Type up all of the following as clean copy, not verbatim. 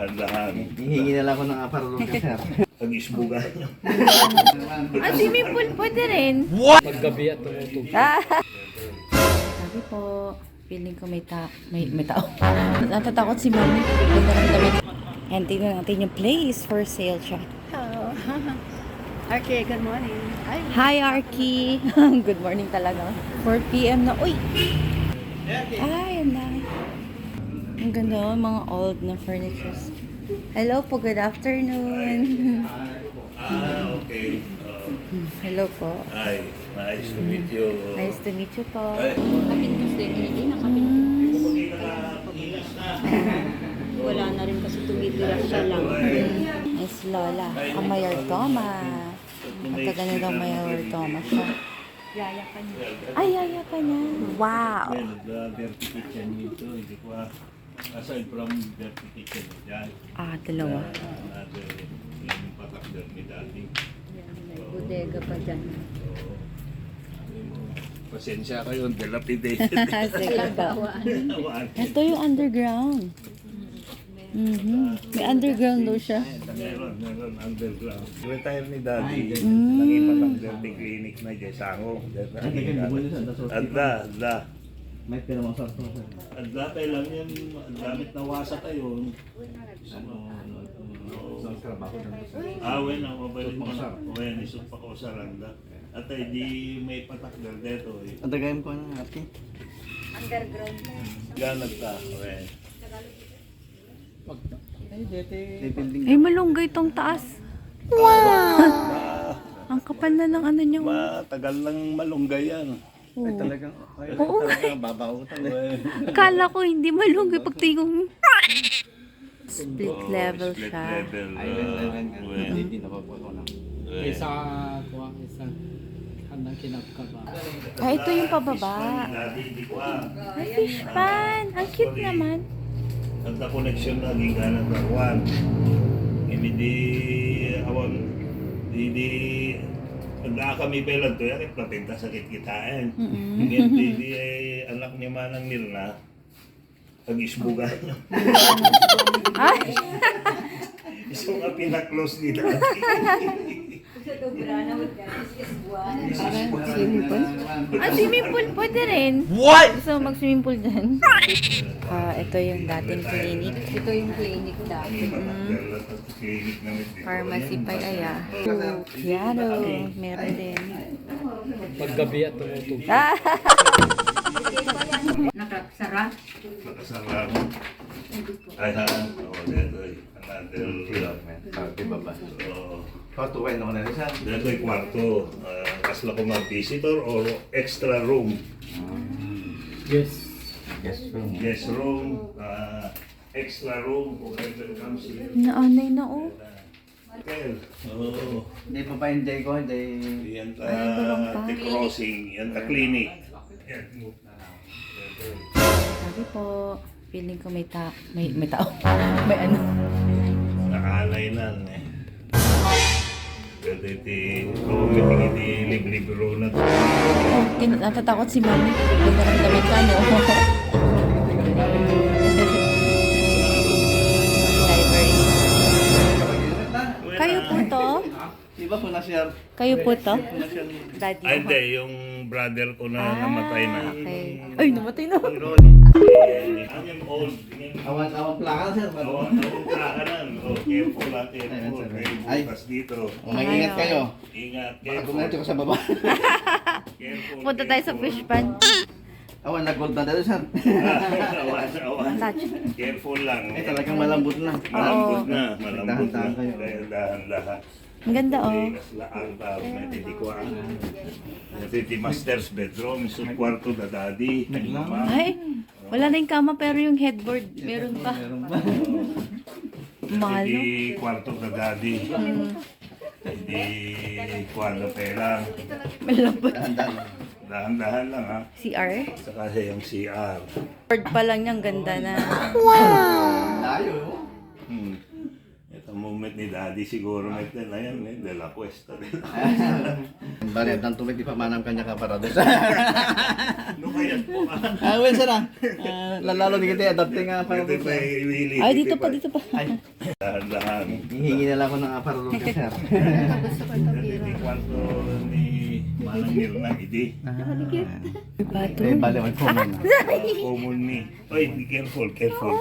Handahan. Hihingi na lang ako ng aparulong ka, sir. Pag-isbugan. Swimming pool pwede rin. Paggabi at tumutog. Sabi po, feeling ko may tao. Natatakot si Mami. Ganda ng damit. And tingnan natin yung place for sale siya. Hello. Okay, good morning. Hi. Hi, Arky! Good morning talaga. 4 p.m. na. Uy! Ay, ang dami. Ang ganda, mga old na furnitures. Hello po, good afternoon. Okay. Hello po. Hi, nice to meet you. Nice to meet you po. Wala na rin kasi tumitira siya lang. Miss Lola, ang Mayor Thomas. Ang taga na daw Mayor Thomas siya. Yaya ka niya. Ay, yaya ka niya. Wow! Dirty kitchen dito. Hindi ko aside from dirty kitchen dyan. Dalawa. Another yung patak dirty dati. May bodega pa dyan. Pasensya kayo, dilapidated. Sige po. Ito yung underground. May underground daw siya. Meron underground. Retire ni Daddy. Nangipat ang dirty clinic na dyan. Sango. Anda. May pinamang sir. Anda tayo lang yan. Ang damit na wasa tayo. When ang mabalik mo na. When isok pa ko sa randa. At ay di may patak dito. Ang tagayin ko ng ate. Ganag ta. When. Ay, malunggay tong taas. Wow! Ang kapal na ng ano niya. Matagal ng malunggay yan. Ay talagang, Oo. talagang babaw talaga. Akala ko hindi malunggay pag tingong. Split level Split siya. level. Hindi na pa po ako na. Isa handang kinapkaba. Ito yung pababa. Ay, fish pan. Ang cute naman. Nagka-connection na giganan ng one. Hindi awan di pagka kami pelan to yan platenta sakit kitain. Hindi ay anak niya manang nilna pag-isbugan. Ay! Iso nga pinaklose nila. Swimming pool pwede rin. What? Gusto mo mag-swimming pool dyan? Ito yung dating clinic. Ito yung clinic dati. Pharmacy pa aya. Piano. Meron din. Paggabi at tumutog. Nakasara. Nakasarang. Ay ha. Dito another. Di ba ba? Oo. Kwarto kayo na ko na sir. Dito ay kwarto. Kasla ko mag-visitor or extra room. Yes. Guest room. Extra room. Kung ever comes here. Naanay na oh. Hotel. Oo. Hindi pa pa-enjoy ko, hindi. Yan walang pa. the crossing. Yan the clinic. Yan. Sabi po, feeling ko may tao. May ano. Nakalay na eh. Pero iti libre-libro na to. Natatakot si Mami. Ganda ng damit ka, no? Library. Kayo po to? Di ba po na sir? Kayo po to? Daddy. Ay, hindi. Yung brother ko na namatay na. Okay. Ay, namatay na. Ang yung old. Awan plaka na sir. Awang ka na. Careful lang. Careful. May bukas dito. Mag-ingat kayo. Ingat. Baka Careful. gumalit ko sa baba. Careful. Punta tayo sa fish pan. Awan, nag-gold na dito sir. Awan. Touch. Careful lang. Ay talagang malambot na. Malambot na. Malambot na. Dahan-dahan kayo. Dahil dahan-dahan. Ang ganda, oh. Kaslaan pa. Natitikuan. Natiti master's bedroom. Sa kwarto na daddy. Mama. Ay, wala na yung kama pero yung headboard meron pa. Meron ba? Mahal, no? Hindi kwarto na daddy. Hindi kwarto pera. Malambot. Dahan-dahan lang ha. CR? Saka yung CR. Board pa lang niyang ganda na. Layo. Ito mo met ni Daddy siguro met din. Ayan, de la Cuesta din. Bari, ang tumit di pa manam kanya ka para doon. No kaya po ka. Well, sir lalalo di kita adapting nga para Ito doon. pa iwili. Ay, dito pa, dito pa. Ay, Dahan-dahan. hihingi na lang ako ng para doon kay sir. Gusto ko ito, Hindi Biro. kwanto ni Manang Mirna, hindi. Bato. Eh, bali, may common. Common ni. Oy, careful. Careful.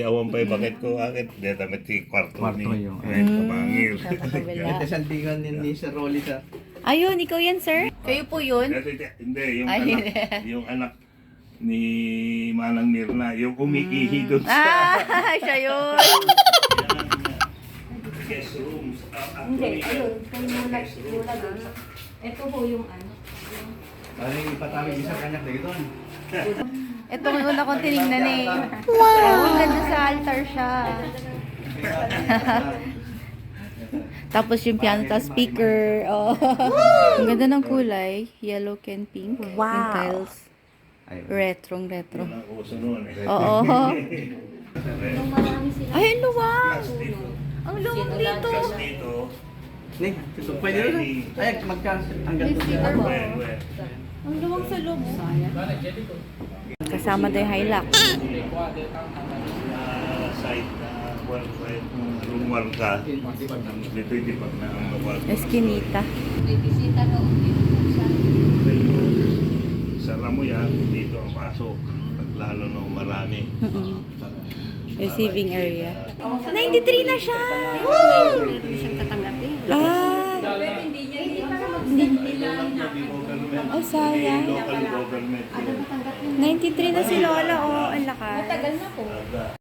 Awan pa yung bakit ko akit. Deta met si kwarto ni. Kwarto yun. Ay, kamangil. Sa kabila. Ito siyang tigan ni Sir Rolly, sir. Ayun, ikaw yan, sir? Kayo po yun? Hindi, yung Ay, anak. Yung anak ni Manang Mirna. Yung umiihi doon sa Ah, siya yun. guest rooms. Hindi, ayun. Guest room. Ito po yung ano. Bali, ipatawid isa kanya dito. Ito yung una kong tinignan eh. Wow! Ang ganda sa altar siya. Tapos yung piano, tapos speaker. Oh. Ang ganda ng kulay. Yellow and pink. Wow! Yung tiles. Retro. Yun ang uso noon eh. Oo. Ay, ang luwag! Ang luwag dito. Tapos dito, Ning, ito pwede rin. Ay, magka hanggang doon. where? Ang luwag sa loob. Kasama din yung Hilux. Site na room 1 ka. Dito hindi pag na ang mawag. Eskinita. Sara mo yan, dito ang pasok. Pag lalo na marami. Receiving area. 93 na siya! Hindi siyang tatanggapin. Ah! Oh, sayang. Local government. 93 na si Lola, oh. Ang lakas. Aga.